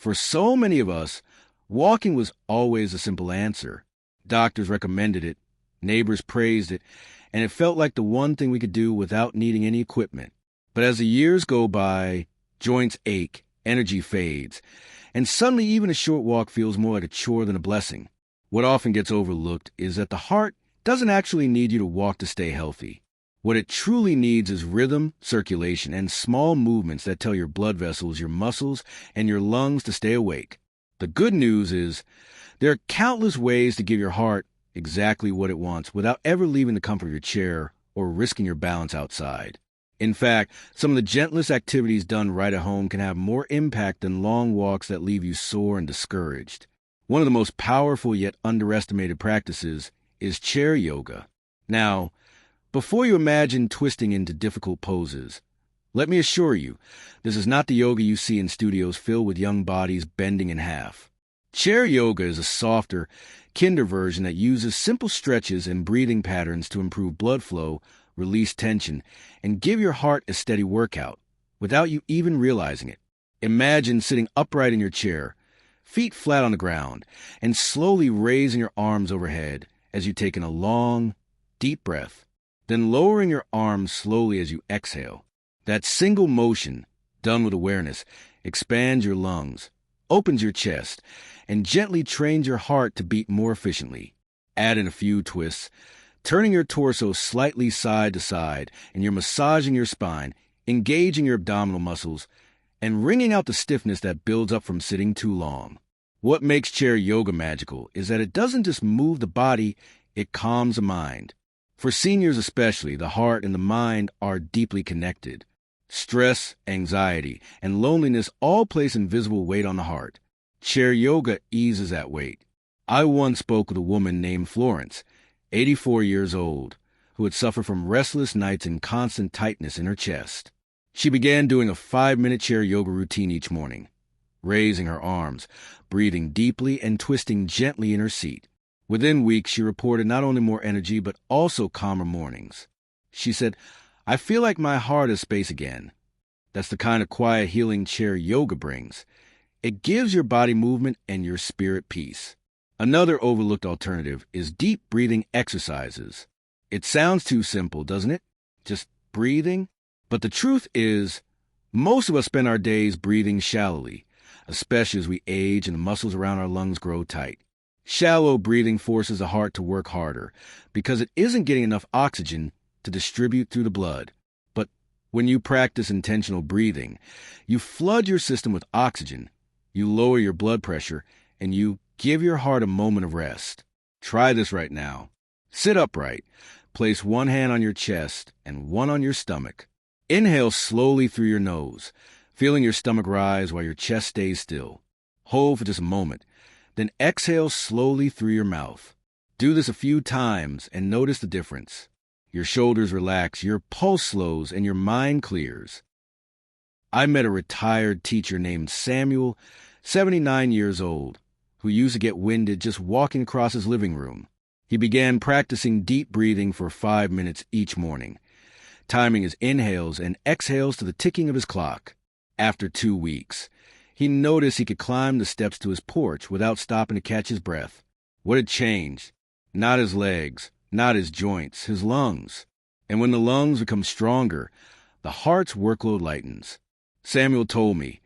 For so many of us, walking was always a simple answer. Doctors recommended it, neighbors praised it, and it felt like the one thing we could do without needing any equipment. But as the years go by, joints ache, energy fades, and suddenly even a short walk feels more like a chore than a blessing. What often gets overlooked is that the heart doesn't actually need you to walk to stay healthy. What it truly needs is rhythm, circulation, and small movements that tell your blood vessels, your muscles, and your lungs to stay awake. The good news is there are countless ways to give your heart exactly what it wants without ever leaving the comfort of your chair or risking your balance outside. In fact, some of the gentlest activities done right at home can have more impact than long walks that leave you sore and discouraged. One of the most powerful yet underestimated practices is chair yoga. Now, before you imagine twisting into difficult poses, let me assure you, this is not the yoga you see in studios filled with young bodies bending in half. Chair yoga is a softer, kinder version that uses simple stretches and breathing patterns to improve blood flow, release tension, and give your heart a steady workout without you even realizing it. Imagine sitting upright in your chair, feet flat on the ground, and slowly raising your arms overhead as you take in a long, deep breath. Then lowering your arms slowly as you exhale. That single motion, done with awareness, expands your lungs, opens your chest, and gently trains your heart to beat more efficiently. Add in a few twists, turning your torso slightly side to side, and you're massaging your spine, engaging your abdominal muscles, and wringing out the stiffness that builds up from sitting too long. What makes chair yoga magical is that it doesn't just move the body, it calms the mind. For seniors especially, the heart and the mind are deeply connected. Stress, anxiety, and loneliness all place invisible weight on the heart. Chair yoga eases that weight. I once spoke with a woman named Florence, 84 years old, who had suffered from restless nights and constant tightness in her chest. She began doing a 5-minute chair yoga routine each morning, raising her arms, breathing deeply, and twisting gently in her seat. Within weeks, she reported not only more energy, but also calmer mornings. She said, "I feel like my heart is space again." That's the kind of quiet healing chair yoga brings. It gives your body movement and your spirit peace. Another overlooked alternative is deep breathing exercises. It sounds too simple, doesn't it? Just breathing? But the truth is, most of us spend our days breathing shallowly, especially as we age and the muscles around our lungs grow tight. Shallow breathing forces the heart to work harder because it isn't getting enough oxygen to distribute through the blood. But when you practice intentional breathing, you flood your system with oxygen, you lower your blood pressure, and you give your heart a moment of rest. Try this right now. Sit upright. Place one hand on your chest and one on your stomach. Inhale slowly through your nose, feeling your stomach rise while your chest stays still. Hold for just a moment. Then exhale slowly through your mouth. Do this a few times and notice the difference. Your shoulders relax, your pulse slows, and your mind clears. I met a retired teacher named Samuel, 79 years old, who used to get winded just walking across his living room. He began practicing deep breathing for 5 minutes each morning, timing his inhales and exhales to the ticking of his clock. After 2 weeks, he noticed he could climb the steps to his porch without stopping to catch his breath. What had changed? Not his legs, not his joints, his lungs. And when the lungs become stronger, the heart's workload lightens. Samuel told me,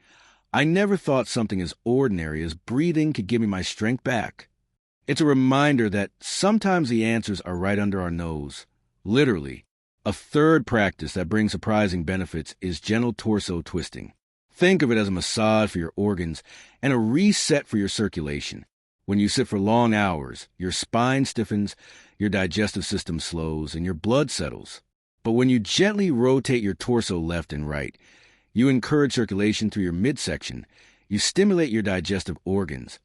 "I never thought something as ordinary as breathing could give me my strength back." It's a reminder that sometimes the answers are right under our nose, literally. A third practice that brings surprising benefits is gentle torso twisting. Think of it as a massage for your organs and a reset for your circulation. When you sit for long hours, your spine stiffens, your digestive system slows, and your blood settles. But when you gently rotate your torso left and right, you encourage circulation through your midsection, you stimulate your digestive organs,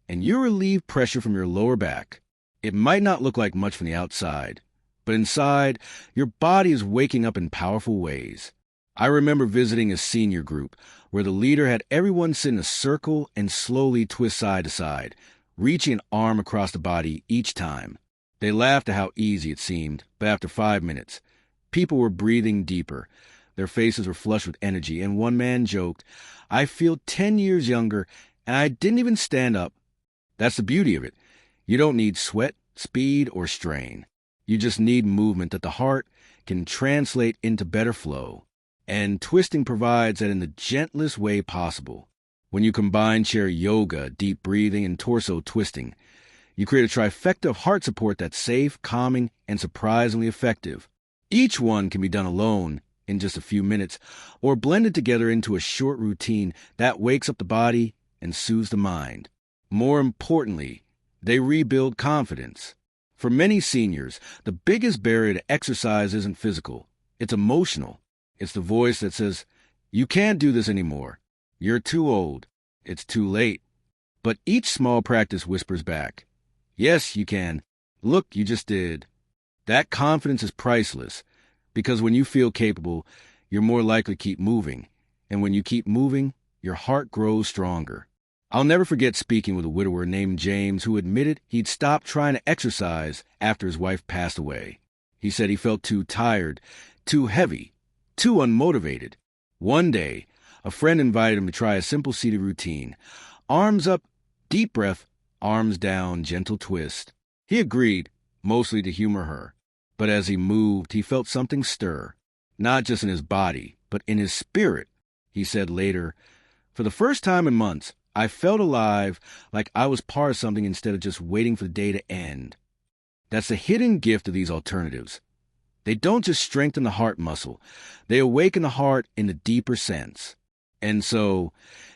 and you relieve pressure from your lower back. It might not look like much from the outside, but inside, your body is waking up in powerful ways. I remember visiting a senior group where the leader had everyone sit in a circle and slowly twist side to side, reaching an arm across the body each time. They laughed at how easy it seemed, but after 5 minutes, people were breathing deeper. Their faces were flushed with energy, and one man joked, "I feel 10 years younger And I didn't even stand up. That's the beauty of it. You don't need sweat, speed, or strain. You just need movement that the heart can translate into better flow. And twisting provides that in the gentlest way possible. When you combine chair yoga, deep breathing, and torso twisting, you create a trifecta of heart support that's safe, calming, and surprisingly effective. Each one can be done alone in just a few minutes, or blended together into a short routine that wakes up the body and soothes the mind. More importantly, they rebuild confidence. For many seniors, the biggest barrier to exercise isn't physical, it's emotional. It's the voice that says, "You can't do this anymore. You're too old. It's too late." But each small practice whispers back, "Yes, you can. Look, you just did." That confidence is priceless, because when you feel capable, you're more likely to keep moving. And when you keep moving, your heart grows stronger. I'll never forget speaking with a widower named James who admitted he'd stopped trying to exercise after his wife passed away. He said he felt too tired, too heavy, too unmotivated. One day, a friend invited him to try a simple seated routine. Arms up, deep breath, arms down, gentle twist. He agreed, mostly to humor her. But as he moved, he felt something stir, not just in his body, but in his spirit. He said later, "For the first time in months, I felt alive, like I was part of something instead of just waiting for the day to end." That's the hidden gift of these alternatives. They don't just strengthen the heart muscle, they awaken the heart in a deeper sense. And so,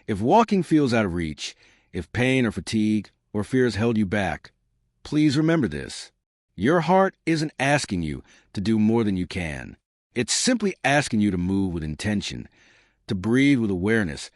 if walking feels out of reach, if pain or fatigue or fear has held you back, please remember this. Your heart isn't asking you to do more than you can. It's simply asking you to move with intention, to breathe with awareness,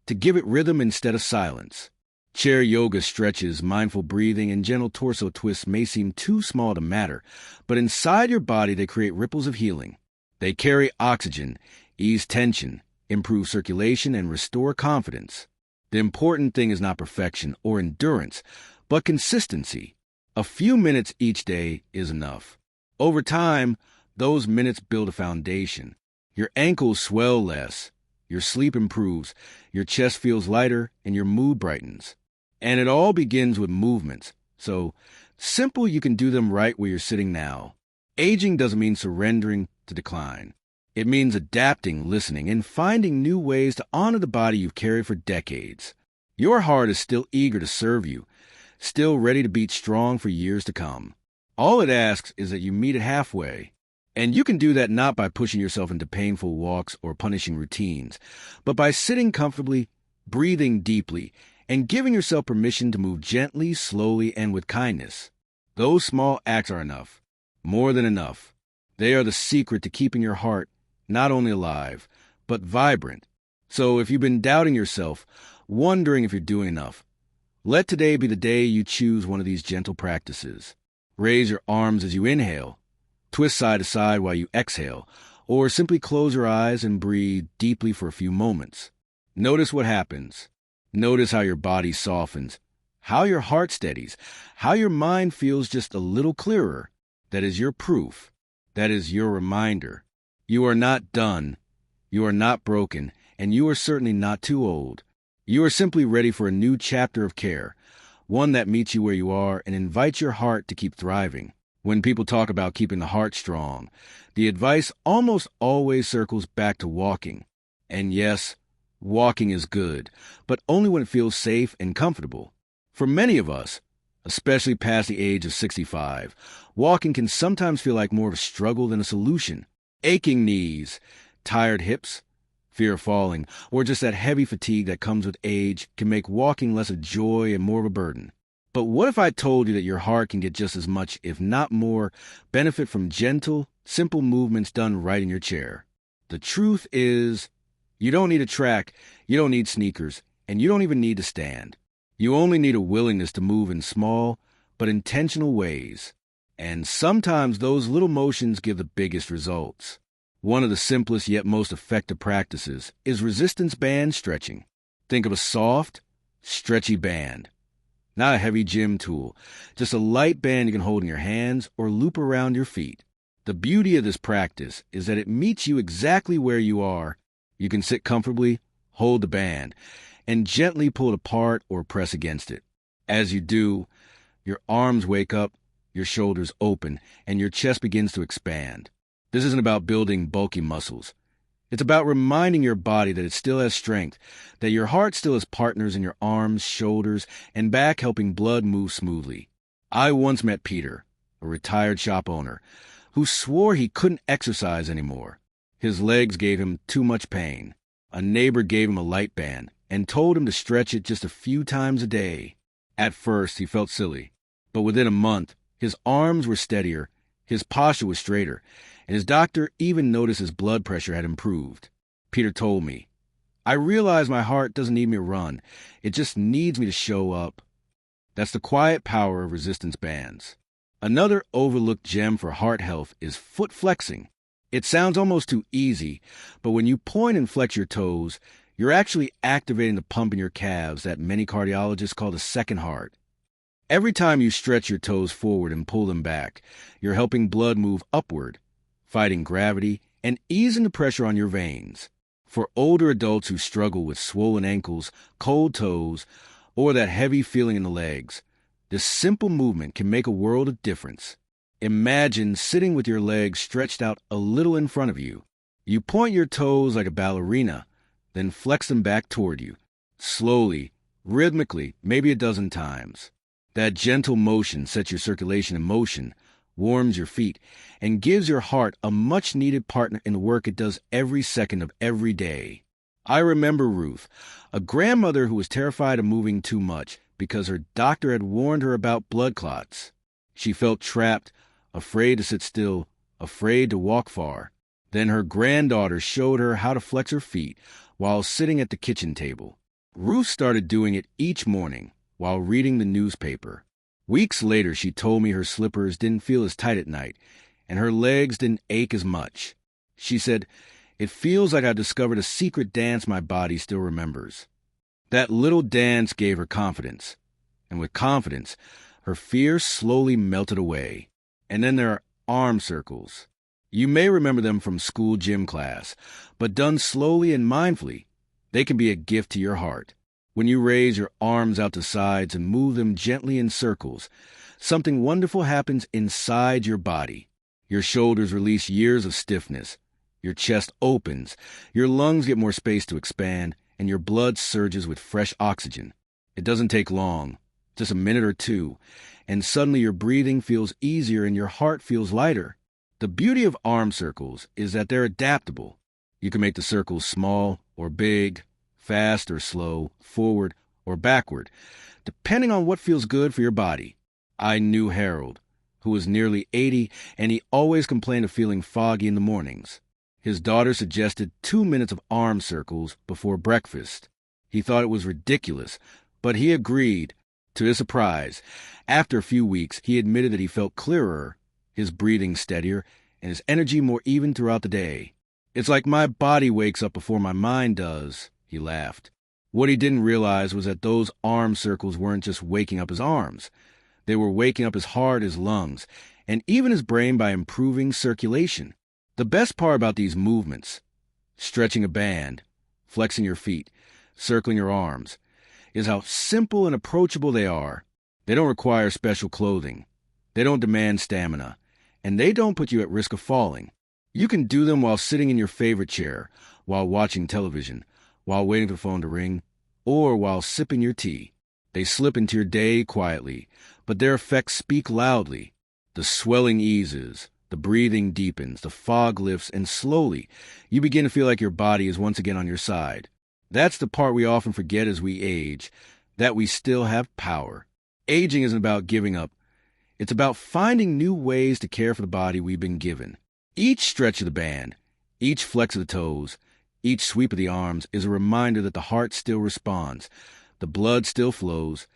to give it rhythm instead of silence. Chair yoga stretches, mindful breathing, and gentle torso twists may seem too small to matter, but inside your body they create ripples of healing. They carry oxygen, ease tension, improve circulation, and restore confidence. The important thing is not perfection or endurance, but consistency. A few minutes each day is enough. Over time, those minutes build a foundation. Your ankles swell less, your sleep improves, your chest feels lighter, and your mood brightens. And it all begins with movements. So simple you can do them right where you're sitting now. Aging doesn't mean surrendering to decline. It means adapting, listening, and finding new ways to honor the body you've carried for decades. Your heart is still eager to serve you, still ready to beat strong for years to come. All it asks is that you meet it halfway. And you can do that not by pushing yourself into painful walks or punishing routines, but by sitting comfortably, breathing deeply, and giving yourself permission to move gently, slowly, and with kindness. Those small acts are enough, more than enough. They are the secret to keeping your heart not only alive, but vibrant. So if you've been doubting yourself, wondering if you're doing enough, let today be the day you choose one of these gentle practices. Raise your arms as you inhale, twist side to side while you exhale, or simply close your eyes and breathe deeply for a few moments. Notice what happens. Notice how your body softens, how your heart steadies, how your mind feels just a little clearer. That is your proof. That is your reminder. You are not done. You are not broken, and you are certainly not too old. You are simply ready for a new chapter of care, one that meets you where you are and invites your heart to keep thriving. When people talk about keeping the heart strong, the advice almost always circles back to walking. And yes, walking is good, but only when it feels safe and comfortable. For many of us, especially past the age of 65, walking can sometimes feel like more of a struggle than a solution. Aching knees, tired hips, fear of falling, or just that heavy fatigue that comes with age can make walking less a joy and more of a burden. But what if I told you that your heart can get just as much, if not more, benefit from gentle, simple movements done right in your chair? The truth is, you don't need a track, you don't need sneakers, and you don't even need to stand. You only need a willingness to move in small but intentional ways. And sometimes those little motions give the biggest results. One of the simplest yet most effective practices is resistance band stretching. Think of a soft, stretchy band. Not a heavy gym tool, just a light band you can hold in your hands or loop around your feet. The beauty of this practice is that it meets you exactly where you are. You can sit comfortably, hold the band, and gently pull it apart or press against it. As you do, your arms wake up, your shoulders open, and your chest begins to expand. This isn't about building bulky muscles. It's about reminding your body that it still has strength, that your heart still has partners in your arms, shoulders, and back helping blood move smoothly. I once met Peter, a retired shop owner, who swore he couldn't exercise anymore. His legs gave him too much pain. A neighbor gave him a light band and told him to stretch it just a few times a day. At first, he felt silly, but within a month, his arms were steadier, his posture was straighter, and his doctor even noticed his blood pressure had improved. Peter told me, "I realize my heart doesn't need me to run. It just needs me to show up." That's the quiet power of resistance bands. Another overlooked gem for heart health is foot flexing. It sounds almost too easy, but when you point and flex your toes, you're actually activating the pump in your calves that many cardiologists call the second heart. Every time you stretch your toes forward and pull them back, you're helping blood move upward, fighting gravity and easing the pressure on your veins. For older adults who struggle with swollen ankles, cold toes, or that heavy feeling in the legs, this simple movement can make a world of difference. Imagine sitting with your legs stretched out a little in front of you. You point your toes like a ballerina, then flex them back toward you, slowly, rhythmically, maybe a dozen times. That gentle motion sets your circulation in motion, warms your feet, and gives your heart a much-needed partner in the work it does every second of every day. I remember Ruth, a grandmother who was terrified of moving too much because her doctor had warned her about blood clots. She felt trapped, afraid to sit still, afraid to walk far. Then her granddaughter showed her how to flex her feet while sitting at the kitchen table. Ruth started doing it each morning while reading the newspaper. Weeks later, she told me her slippers didn't feel as tight at night, and her legs didn't ache as much. She said, "It feels like I discovered a secret dance my body still remembers." That little dance gave her confidence, and with confidence, her fears slowly melted away. And then there are arm circles. You may remember them from school gym class, but done slowly and mindfully, they can be a gift to your heart. When you raise your arms out to sides and move them gently in circles, something wonderful happens inside your body. Your shoulders release years of stiffness. Your chest opens, your lungs get more space to expand, and your blood surges with fresh oxygen. It doesn't take long, just a minute or two, and suddenly your breathing feels easier and your heart feels lighter. The beauty of arm circles is that they're adaptable. You can make the circles small or big, fast or slow, forward or backward, depending on what feels good for your body. I knew Harold, who was nearly 80, and he always complained of feeling foggy in the mornings. His daughter suggested 2 minutes of arm circles before breakfast. He thought it was ridiculous, but he agreed. To his surprise, after a few weeks, he admitted that he felt clearer, his breathing steadier, and his energy more even throughout the day. "It's like my body wakes up before my mind does," he laughed. What he didn't realize was that those arm circles weren't just waking up his arms. They were waking up his heart, his lungs, and even his brain by improving circulation. The best part about these movements, stretching a band, flexing your feet, circling your arms, is how simple and approachable they are. They don't require special clothing. They don't demand stamina. And they don't put you at risk of falling. You can do them while sitting in your favorite chair, while watching television, while waiting for the phone to ring, or while sipping your tea. They slip into your day quietly, but their effects speak loudly. The swelling eases, the breathing deepens, the fog lifts, and slowly you begin to feel like your body is once again on your side. That's the part we often forget as we age, that we still have power. Aging isn't about giving up. It's about finding new ways to care for the body we've been given. Each stretch of the band, each flex of the toes, each sweep of the arms is a reminder that the heart still responds, the blood still flows,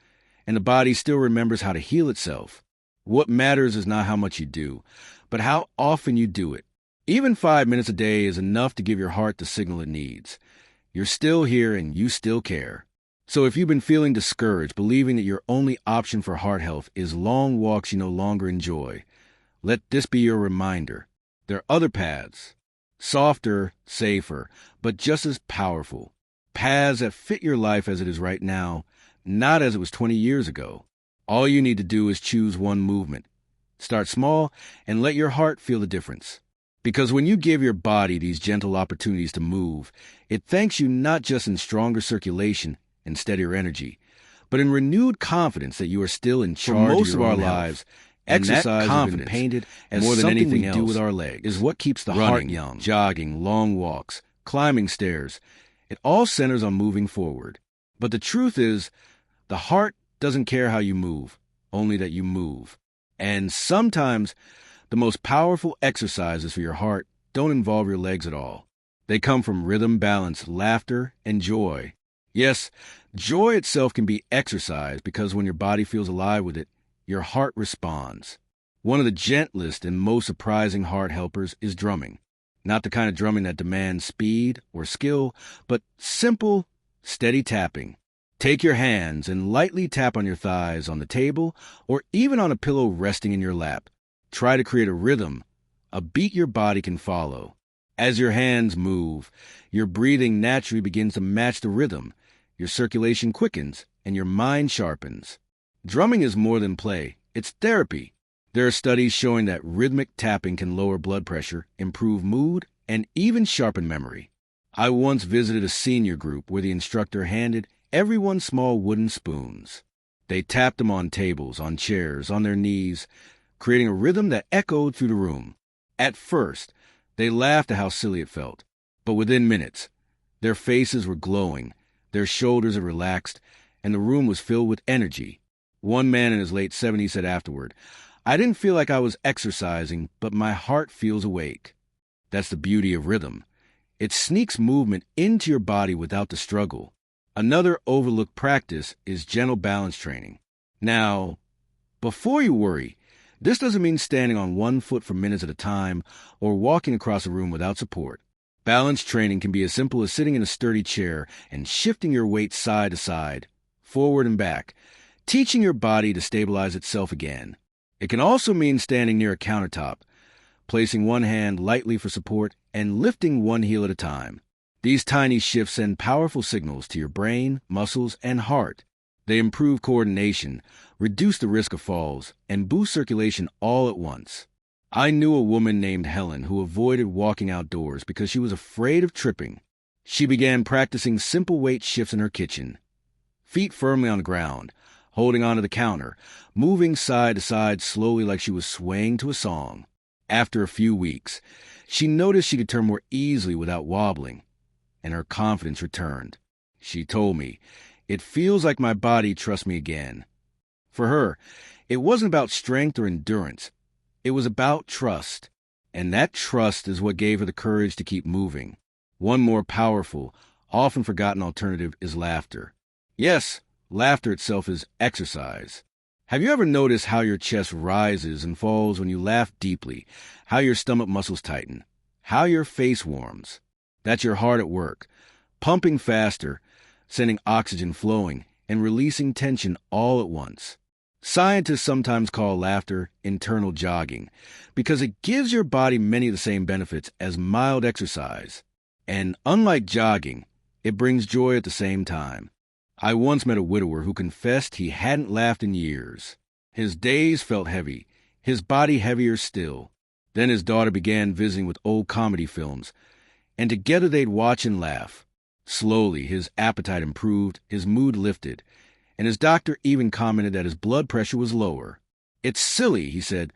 and the body still remembers how to heal itself. What matters is not how much you do, but how often you do it. Even 5 minutes a day is enough to give your heart the signal it needs. You're still here and you still care. So if you've been feeling discouraged, believing that your only option for heart health is long walks you no longer enjoy, let this be your reminder. There are other paths, softer, safer, but just as powerful. paths that fit your life as it is right now, not as it was 20 years ago. All you need to do is choose one movement. Start small and let your heart feel the difference. Because when you give your body these gentle opportunities to move, it thanks you not just in stronger circulation and steadier energy, but in renewed confidence that you are still in charge. For most of our lives, exercise has been painted as more than anything we do with our legs is what keeps the heart young. Jogging, long walks, climbing stairs, it all centers on moving forward. But the truth is, the heart doesn't care how you move, only that you move. And sometimes the most powerful exercises for your heart don't involve your legs at all. They come from rhythm, balance, laughter, and joy. Yes, joy itself can be exercised because when your body feels alive with it, your heart responds. One of the gentlest and most surprising heart helpers is drumming. Not the kind of drumming that demands speed or skill, but simple, steady tapping. Take your hands and lightly tap on your thighs on the table or even on a pillow resting in your lap. Try to create a rhythm, a beat your body can follow. As your hands move, your breathing naturally begins to match the rhythm. Your circulation quickens and your mind sharpens. Drumming is more than play, it's therapy. There are studies showing that rhythmic tapping can lower blood pressure, improve mood, and even sharpen memory. I once visited a senior group where the instructor handed everyone small wooden spoons. They tapped them on tables, on chairs, on their knees, creating a rhythm that echoed through the room. At first, they laughed at how silly it felt, but within minutes, their faces were glowing, their shoulders had relaxed, and the room was filled with energy. One man in his late 70s said afterward, "I didn't feel like I was exercising, but my heart feels awake." That's the beauty of rhythm. It sneaks movement into your body without the struggle. Another overlooked practice is gentle balance training. Now, before you worry, this doesn't mean standing on one foot for minutes at a time or walking across a room without support. Balance training can be as simple as sitting in a sturdy chair and shifting your weight side to side, forward and back, teaching your body to stabilize itself again. It can also mean standing near a countertop, placing one hand lightly for support and lifting one heel at a time. These tiny shifts send powerful signals to your brain, muscles, and heart. They improve coordination, reduce the risk of falls, and boost circulation all at once. I knew a woman named Helen who avoided walking outdoors because she was afraid of tripping. She began practicing simple weight shifts in her kitchen. Feet firmly on the ground, holding onto the counter, moving side to side slowly like she was swaying to a song. After a few weeks, she noticed she could turn more easily without wobbling, and her confidence returned. She told me, "It feels like my body trusts me again." For her, it wasn't about strength or endurance. It was about trust, and that trust is what gave her the courage to keep moving. One more powerful, often forgotten alternative is laughter. Yes, laughter itself is exercise. Have you ever noticed how your chest rises and falls when you laugh deeply, how your stomach muscles tighten, how your face warms? That's your heart at work, pumping faster, sending oxygen flowing, and releasing tension all at once. Scientists sometimes call laughter internal jogging because it gives your body many of the same benefits as mild exercise. And unlike jogging, it brings joy at the same time. I once met a widower who confessed he hadn't laughed in years. His days felt heavy, his body heavier still. Then his daughter began visiting with old comedy films, and together they'd watch and laugh. Slowly, his appetite improved, his mood lifted, and his doctor even commented that his blood pressure was lower. "It's silly," he said,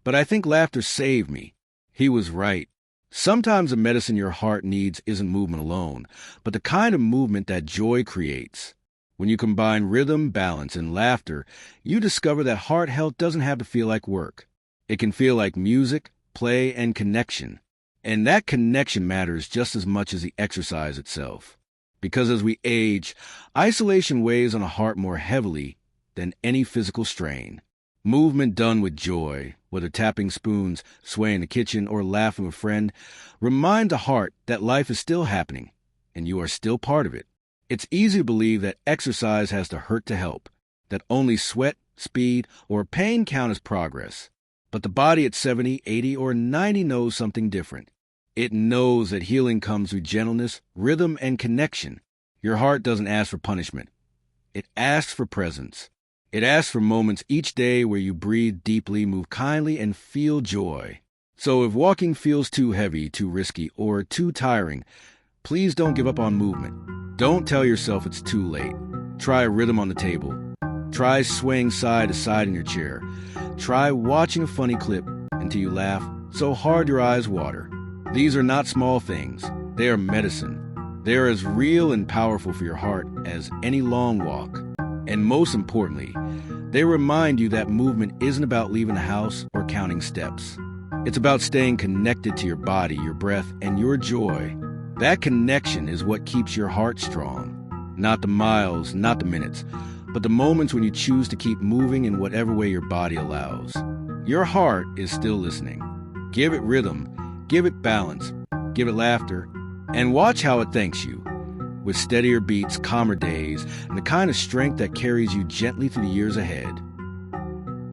"but I think laughter saved me." He was right. Sometimes the medicine your heart needs isn't movement alone, but the kind of movement that joy creates. When you combine rhythm, balance, and laughter, you discover that heart health doesn't have to feel like work. It can feel like music, play, and connection. And that connection matters just as much as the exercise itself. Because as we age, isolation weighs on a heart more heavily than any physical strain. Movement done with joy, whether tapping spoons, swaying the kitchen, or laughing with a friend, remind the heart that life is still happening, and you are still part of it. It's easy to believe that exercise has to hurt to help, that only sweat, speed, or pain count as progress. But the body at 70, 80, or 90 knows something different. It knows that healing comes through gentleness, rhythm, and connection. Your heart doesn't ask for punishment. It asks for presence. It asks for moments each day where you breathe deeply, move kindly, and feel joy. So if walking feels too heavy, too risky, or too tiring, please don't give up on movement. Don't tell yourself it's too late. Try a rhythm on the table. Try swaying side to side in your chair. Try watching a funny clip until you laugh so hard your eyes water. These are not small things. They are medicine. They are as real and powerful for your heart as any long walk. And most importantly, they remind you that movement isn't about leaving the house or counting steps. It's about staying connected to your body, your breath, and your joy. That connection is what keeps your heart strong. Not the miles, not the minutes, but the moments when you choose to keep moving in whatever way your body allows. Your heart is still listening. Give it rhythm, give it balance, give it laughter, and watch how it thanks you. With steadier beats, calmer days, and the kind of strength that carries you gently through the years ahead.